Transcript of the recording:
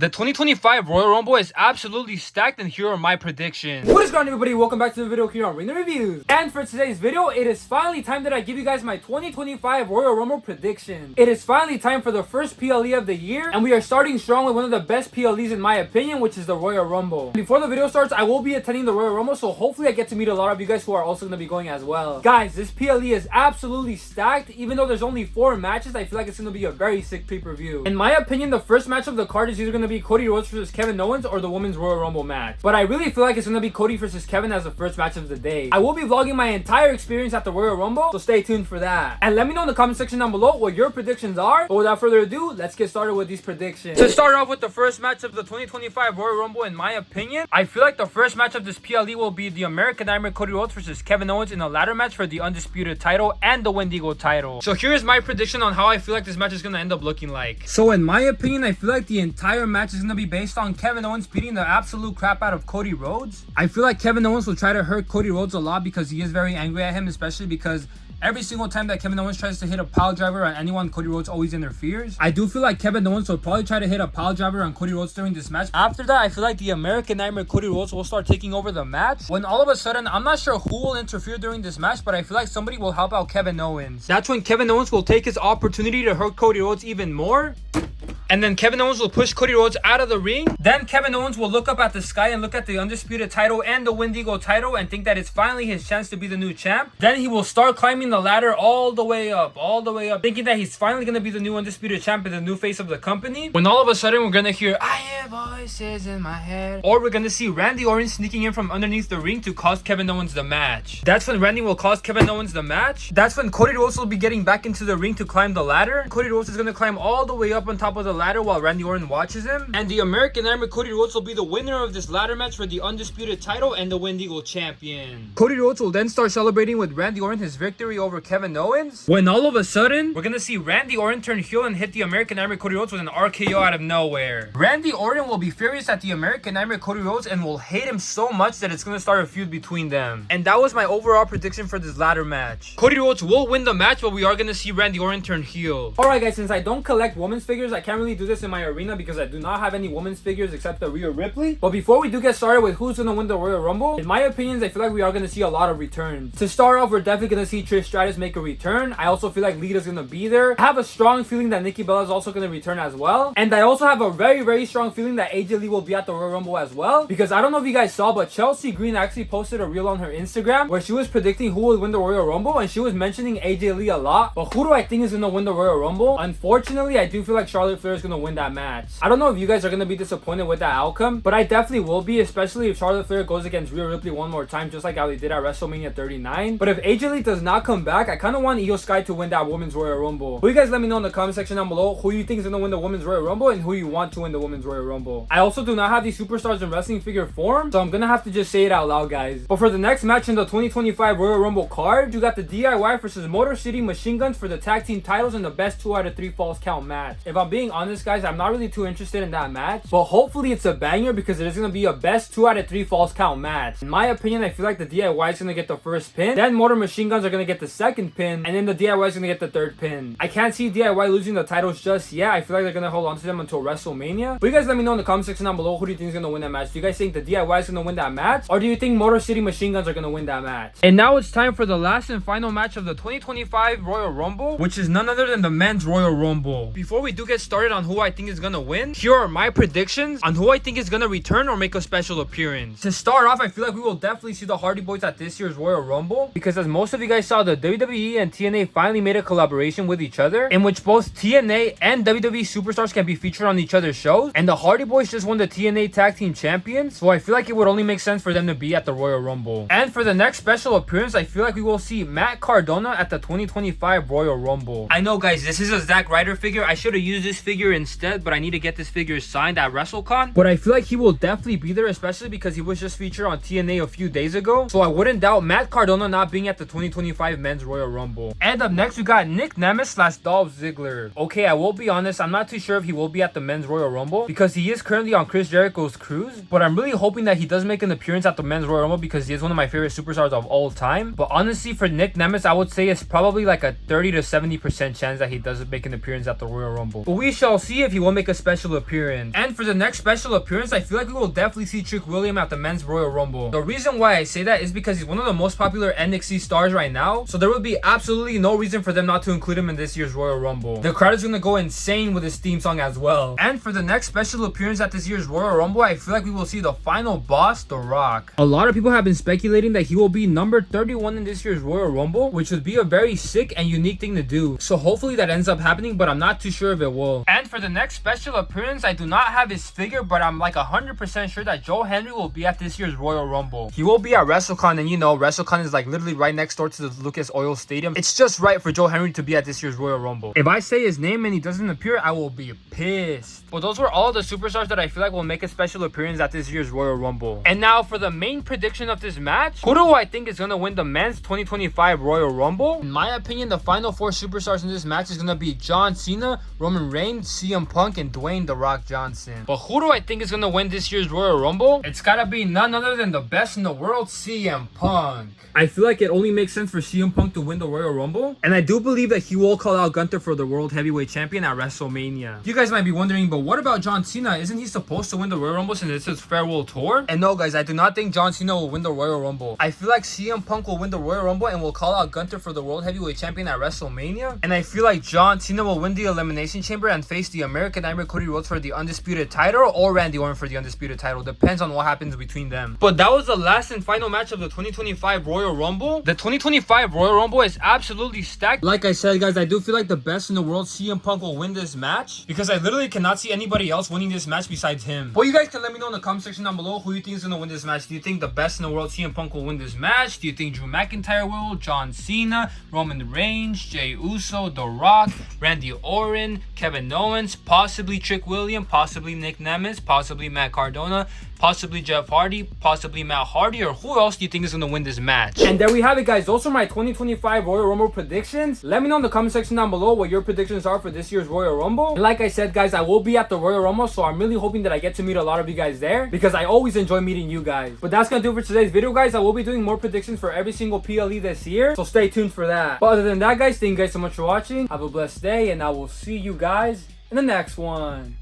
The 2025 Royal Rumble is absolutely stacked, and here are my predictions. What is going on, everybody? Welcome back to the video here on Ring the Reviews. And for today's video, it is finally time that I give you guys my 2025 Royal Rumble prediction. It is finally time for the first PLE of the year, and we are starting strong with one of the best PLEs in my opinion, which is the Royal Rumble. Before the video starts, I will be attending the Royal Rumble, so hopefully I get to meet a lot of you guys who are also going to be going as well. Guys, this PLE is absolutely stacked. Even though there's only 4 matches, I feel like it's going to be a very sick pay-per-view. In my opinion, the first match of the card is either going to be Cody Rhodes versus Kevin Owens or the Women's Royal Rumble match. But I really feel like it's going to be Cody versus Kevin as the first match of the day. I will be vlogging my entire experience at the Royal Rumble, so stay tuned for that. And let me know in the comment section down below what your predictions are. But without further ado, let's get started with these predictions. To start off with the first match of the 2025 Royal Rumble, in my opinion, I feel like the first match of this PLE will be the American Nightmare Cody Rhodes versus Kevin Owens in a ladder match for the Undisputed title and the Wendigo title. So here's my prediction on how I feel like this match is going to end up looking like. So in my opinion, I feel like the entire match is going to be based on Kevin Owens beating the absolute crap out of Cody Rhodes. I feel like Kevin Owens will try to hurt Cody Rhodes a lot because he is very angry at him, especially because every single time that Kevin Owens tries to hit a pile driver on anyone, Cody Rhodes always interferes. I do feel like Kevin Owens will probably try to hit a pile driver on Cody Rhodes during this match. After that, I feel like the American Nightmare Cody Rhodes will start taking over the match. When all of a sudden, I'm not sure who will interfere during this match, but I feel like somebody will help out Kevin Owens. That's when Kevin Owens will take his opportunity to hurt Cody Rhodes even more. And then Kevin Owens will push Cody Rhodes out of the ring. Then Kevin Owens will look up at the sky and look at the Undisputed title and the Wendigo title and think that it's finally his chance to be the new champ. Then he will start climbing the ladder all the way up, thinking that he's finally going to be the new Undisputed champ and the new face of the company. When all of a sudden we're going to hear, I hear voices in my head. Or we're going to see Randy Orton sneaking in from underneath the ring to cost Kevin Owens the match. That's when Randy will cost Kevin Owens the match. That's when Cody Rhodes will be getting back into the ring to climb the ladder. Cody Rhodes is going to climb all the way up on top of the ladder while Randy Orton watches him. And the American Nightmare Cody Rhodes will be the winner of this ladder match for the Undisputed title and the Wendigo champion. Cody Rhodes will then start celebrating with Randy Orton his victory over Kevin Owens. When all of a sudden, we're gonna see Randy Orton turn heel and hit the American Nightmare Cody Rhodes with an RKO out of nowhere. Randy Orton will be furious at the American Nightmare Cody Rhodes and will hate him so much that it's gonna start a feud between them. And that was my overall prediction for this ladder match. Cody Rhodes will win the match, but we are gonna see Randy Orton turn heel. Alright guys, since I don't collect women's figures, I can't really do this in my arena because I do not have any women's figures except the Rhea Ripley. But before we do get started with who's gonna win the Royal Rumble, in my opinions, I feel like we are gonna see a lot of returns. To start off, we're definitely gonna see Trish Stratus make a return. I also feel like Lita's gonna be there. I have a strong feeling that Nikki Bella is also gonna return as well. And I also have a very strong feeling that AJ Lee will be at the Royal Rumble as well. Because I don't know if you guys saw, but Chelsea Green actually posted a reel on her Instagram where she was predicting who would win the Royal Rumble, and she was mentioning AJ Lee a lot. But who do I think is gonna win the Royal Rumble? Unfortunately, I do feel like Charlotte Flair is gonna win that match. I don't know if you guys are gonna be disappointed with that outcome, but I definitely will be, especially if Charlotte Flair goes against Rhea Ripley one more time, just like how they did at WrestleMania 39. But if AJ Lee does not come back, I kind of want Io Sky to win that Women's Royal Rumble. Will you guys let me know in the comment section down below who you think is gonna win the Women's Royal Rumble and who you want to win the Women's Royal Rumble. I also do not have these superstars in wrestling figure form, so I'm gonna have to just say it out loud, guys. But for the next match in the 2025 Royal Rumble card, you got the DIY versus Motor City Machine Guns for the tag team titles in the best 2 out of 3 falls count match. If I'm being honest, guys, I'm not really too interested in that match, but hopefully it's a banger because it is going to be a best 2 out of 3 falls count match. In my opinion, I feel like the DIY is going to get the first pin, then Motor Machine Guns are going to get the second pin, and then the DIY is going to get the third pin. I can't see DIY losing the titles just yet. I feel like they're going to hold on to them until WrestleMania. But you guys let me know in the comment section down below who do you think is going to win that match. Do you guys think the DIY is going to win that match, or do you think Motor City Machine Guns are going to win that match? And now it's time for the last and final match of the 2025 Royal Rumble, which is none other than the Men's Royal Rumble. Before we do get started on who I think is going to win, here are my predictions on who I think is gonna return or make a special appearance. To start off, I feel like we will definitely see the Hardy Boys at this year's Royal Rumble, because as most of you guys saw, the WWE and TNA finally made a collaboration with each other in which both TNA and WWE superstars can be featured on each other's shows, and the Hardy Boys just won the TNA Tag Team Champions, so I feel like it would only make sense for them to be at the Royal Rumble. And for the next special appearance, I feel like we will see Matt Cardona at the 2025 Royal Rumble. I know, guys, this is a Zack Ryder figure. I should have used this figure instead, but I need to get this figure signed at WrestleCon. But I feel like he will definitely be there, especially because he was just featured on TNA a few days ago. So I wouldn't doubt Matt Cardona not being at the 2025 Men's Royal Rumble. And up next, we got Nick Nemeth / Dolph Ziggler. Okay, I will be honest, I'm not too sure if he will be at the Men's Royal Rumble because he is currently on Chris Jericho's cruise, but I'm really hoping that he does make an appearance at the Men's Royal Rumble because he is one of my favorite superstars of all time. But honestly, for Nick Nemeth, I would say it's probably like a 30 to 70% chance that he does make an appearance at the Royal Rumble. But we shall see if he will make a special appearance. And for the next special appearance, I feel like we will definitely see Trick William at the Men's Royal Rumble. The reason why I say that is because he's one of the most popular NXT stars right now, so there would be absolutely no reason for them not to include him in this year's Royal Rumble. The crowd is gonna go insane with his theme song as well. And for the next special appearance at this year's Royal Rumble, I feel like we will see the final boss, The Rock. A lot of people have been speculating that he will be number 31 in this year's Royal Rumble, which would be a very sick and unique thing to do. So hopefully that ends up happening, but I'm not too sure if it will. And for the next special appearance, I do not have his figure, but I'm like 100% sure that Joe Henry will be at this year's Royal Rumble. He will be at WrestleCon, and you know, WrestleCon is like literally right next door to the Lucas Oil Stadium. It's just right for Joe Henry to be at this year's Royal Rumble. If I say his name and he doesn't appear, I will be pissed. But those were all the superstars that I feel like will make a special appearance at this year's Royal Rumble. And now for the main prediction of this match, who do I think is going to win the men's 2025 Royal Rumble? In my opinion, the final 4 superstars in this match is going to be John Cena, Roman Reigns, CM Punk, and Dwayne The Rock Johnson. But who do I think is going to win this year's Royal Rumble? It's got to be none other than the best in the world, CM Punk. I feel like it only makes sense for CM Punk to win the Royal Rumble, and I do believe that he will call out Gunther for the World Heavyweight Champion at WrestleMania. You guys might be wondering, but what about John Cena? Isn't he supposed to win the Royal Rumble since it's his farewell tour? And no guys, I do not think John Cena will win the Royal Rumble. I feel like CM Punk will win the Royal Rumble and will call out Gunther for the World Heavyweight Champion at WrestleMania. And I feel like John Cena will win the Elimination Chamber and face the American Nightmare Cody Rhodes for the Undisputed title, or Randy Orton for the Undisputed title. Depends on what happens between them. But that was the last and final match of the 2025 Royal Rumble. The 2025 Royal Rumble is absolutely stacked. Like I said guys, I do feel like the best in the world, CM Punk, will win this match because I literally cannot see anybody else winning this match besides him. But you guys can let me know in the comment section down below who you think is going to win this match. Do you think the best in the world, CM Punk, will win this match? Do you think Drew McIntyre will, John Cena, Roman Reigns, Jey Uso, The Rock, Randy Orton, Kevin Owens, possibly Trick William, possibly Nick Nemeth, possibly Matt Cardona, possibly Jeff Hardy, possibly Matt Hardy, or who else do you think is going to win this match? And there we have it guys, those are my 2025 Royal Rumble predictions. Let me know in the comment section down below what your predictions are for this year's Royal Rumble. And like I said guys, I will be at the Royal Rumble, so I'm really hoping that I get to meet a lot of you guys there because I always enjoy meeting you guys. But that's going to do it for today's video guys. I will be doing more predictions for every single PLE this year, so stay tuned for that. But other than that guys, thank you guys so much for watching. Have a blessed day, and I will see you guys in the next one.